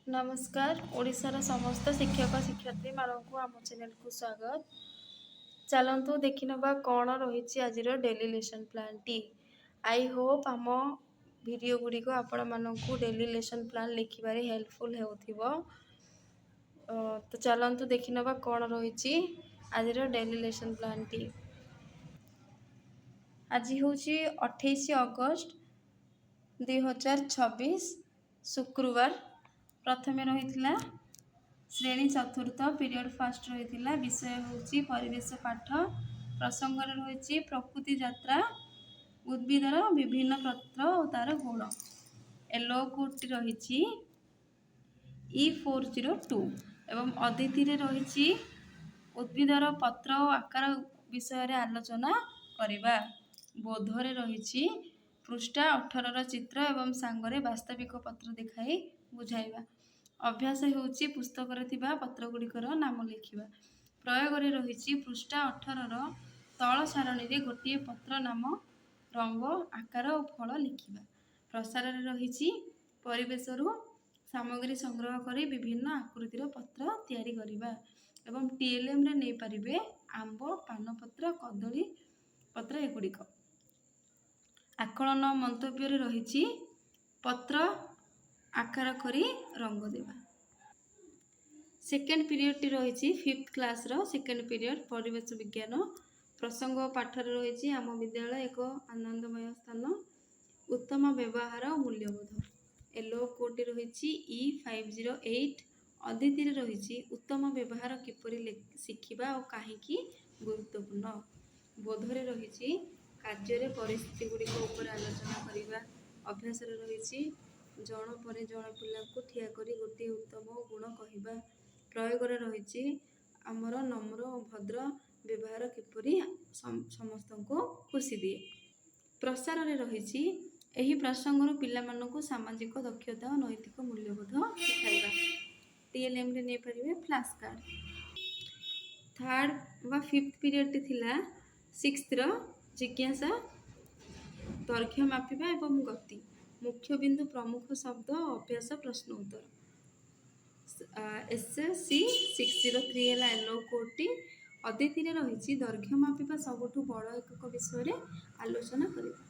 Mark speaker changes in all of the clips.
Speaker 1: नमस्कार ओडिशार समस्त शिक्षक शिक्षयित्री मानक आम चैनल को स्वागत। चलतु देखि नबा कौन रही आज daily lesson plan T. I hope आम वीडियो गुड़िक आपण मानक डेली लेसन प्लान लिखिबारे हेल्पफुल होथिबो। तो चलतु देखि नबा कौन रही आज डेली लेसन प्लान टी। आज हूँ 28 अगस्त 2026 शुक्रवार। प्रथमे रही श्रेणी चतुर्थ पीरियड फास्ट रही विषय हूँ परिवेश पाठ। प्रसंग रही प्रकृति यात्रा उद्भिदर विभिन्न पत्र और तार गुण। एलो कोड रही E402 एवं अदिति रही उद्भिदर पत्र और आकार विषय आलोचना करवा। बोधरे रही पृष्ठा 18 चित्र एवं सांगरे वास्तविक पत्र देखाई बुझाइबा। अभ्यास होउची पुस्तक पत्र गुड़िकर नाम लिखिबा। प्रयोग रही पृष्ठा 18 तल सारणी गोटे पत्र नाम रंग आकार और फल लिखिबा। प्रसार रही परिवेशरू सामग्री संग्रह करी विभिन्न आकृतिर पत्र तैयारी करिबा एवं TLM रे नहीं पारिबे आंब पानपत्र कदली पत्र एगुड़िक। आकलन मंतव्य रही पत्र आकार करी रंग देवा। सेकेंड पीरियड टी रही 5th class row second period परिवेश विज्ञान। प्रसंग पाठ रही आम विद्यालय एक आनंदमय स्थान उत्तम व्यवहार और मूल्यबोध। एलो कोड रही E508 अदिति रही उत्तम व्यवहार किपरि शिखिबा और कहीं गुरुत्वपूर्ण। बोधरे रही कार्य परिस्थिति गुड़िक उपर आलोचना करवा। अभ्यास रही जन पर जन पिला को ठिया करी गोटे उत्तम गुण कहवा। प्रयोग रही आमर नम्र और भद्र व्यवहार किपरि समस्त को खुशी दिए। प्रसार रही एही प्रसंग पिला मानकु सामाजिक दक्षता और नैतिक मूल्यबोध शिखाइबा। TLM रे नहीं पारिबे फ्लैश कार्ड। थर्ड व 5th पीरियड थिला 6th रो जिज्ञासा दैर्घ्य मापिबा एवं गति मुख्य बिंदु प्रमुख शब्द अभ्यास प्रश्न उत्तर। SC 603 एलो कोटी अदिति रही दैर्घ्य मापिबा सबुठु बड़ एकक विषय आलोचना करबा।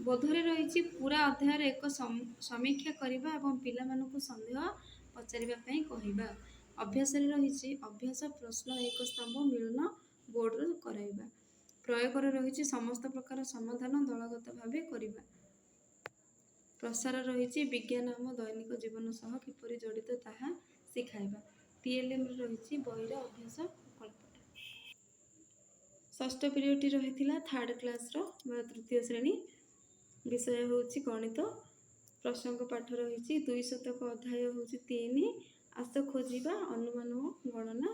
Speaker 1: बोधरे रही पूरा अध्याय एक समीक्षा करबा एवं पिला मानकु संदेह पचारिबा पई कहबा। अभ्यास रही अभ्यास प्रश्न एक स्तंभ मिलन बोर्ड कराइबा। प्रयोग रही समस्त प्रकार समाधान दलगत भाव करबा। प्रसार रही विज्ञान आम दैनिक जीवन सह किपरि जड़ित ताहा शिखाइबा। TLM रही बहिर अभ्यास कल्पना। षष्ठ पीरियड टी रही थर्ड क्लास रो तृतीय श्रेणी विषय हूँ गणित। प्रसंग पाठ रही 200 अध्याय हूँ 3 आस खोजिबा अनुमान गणना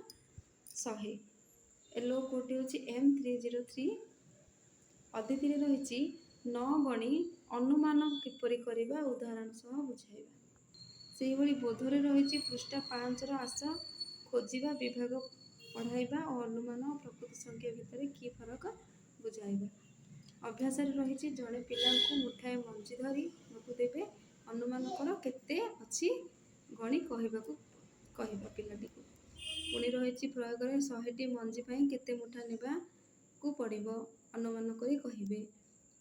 Speaker 1: 100। एलो कोड हूँ M303 अदिति रही न गणी अनुमान किपरि करबा उदाहरण सह बुझाइबा। से भली बोधरे रही पृष्ठा 5 आस खोजिबा विभाग पढ़ाइबा और अनुमान और प्रकृति संख्या भितर की फरक बुझाइबा। अभ्यास रही जड़े पिला मुठाए मंजी धरी देवे अनुमान कर केते अच्छी गणी कहबा पिलाटी को। पुणी रही प्रयोग 100टी मंजी पाई केते मुठा नेबा को पड़िबो अनुमान करी कहिबे।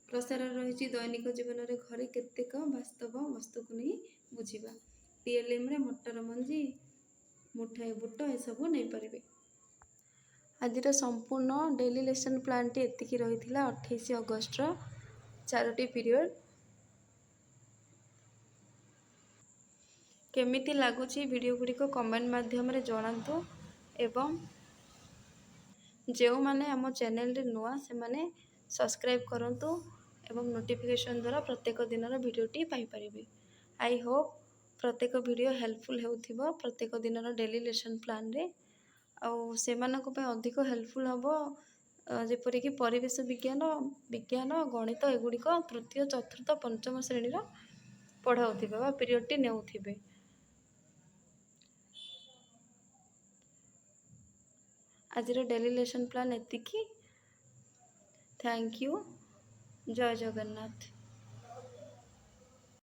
Speaker 1: प्रसार रही दैनिक जीवन रे घरे केतेक वास्तव वस्तु को नहीं बुझिबा। TLM रे मटर मंजी मुठाए बुट ए सब नहीं पारिबे। आज संपूर्ण डेली लेसन प्लान टी एतिकी रही 28 अगस्त 4टी पीरियड। केमिति लागुची वीडियो गुड़िक कमेंट माध्यम रे जणांतु एवं जो माने आम चैनल रे नुआ से माने सब्सक्राइब करंतु एवं नोटिफिकेशन द्वारा प्रत्येक दिन वीडियोटी पाई परिबे। आई होप प्रत्येक वीडियो हेल्पफुल होउथिबो प्रत्येक दिन डेली लेसन प्लान रे आउ से मानको पे अधिक हेल्पफुल हबो। जेपरिक परिवेश विज्ञान गणित एगुड़िक तृतीय चतुर्थ पंचम श्रेणी पढ़ाउथिबे बा पीरियडटी नेउथिबे। आज डेली लेसन प्लान एतिकी। Thank you. जय जगन्नाथ।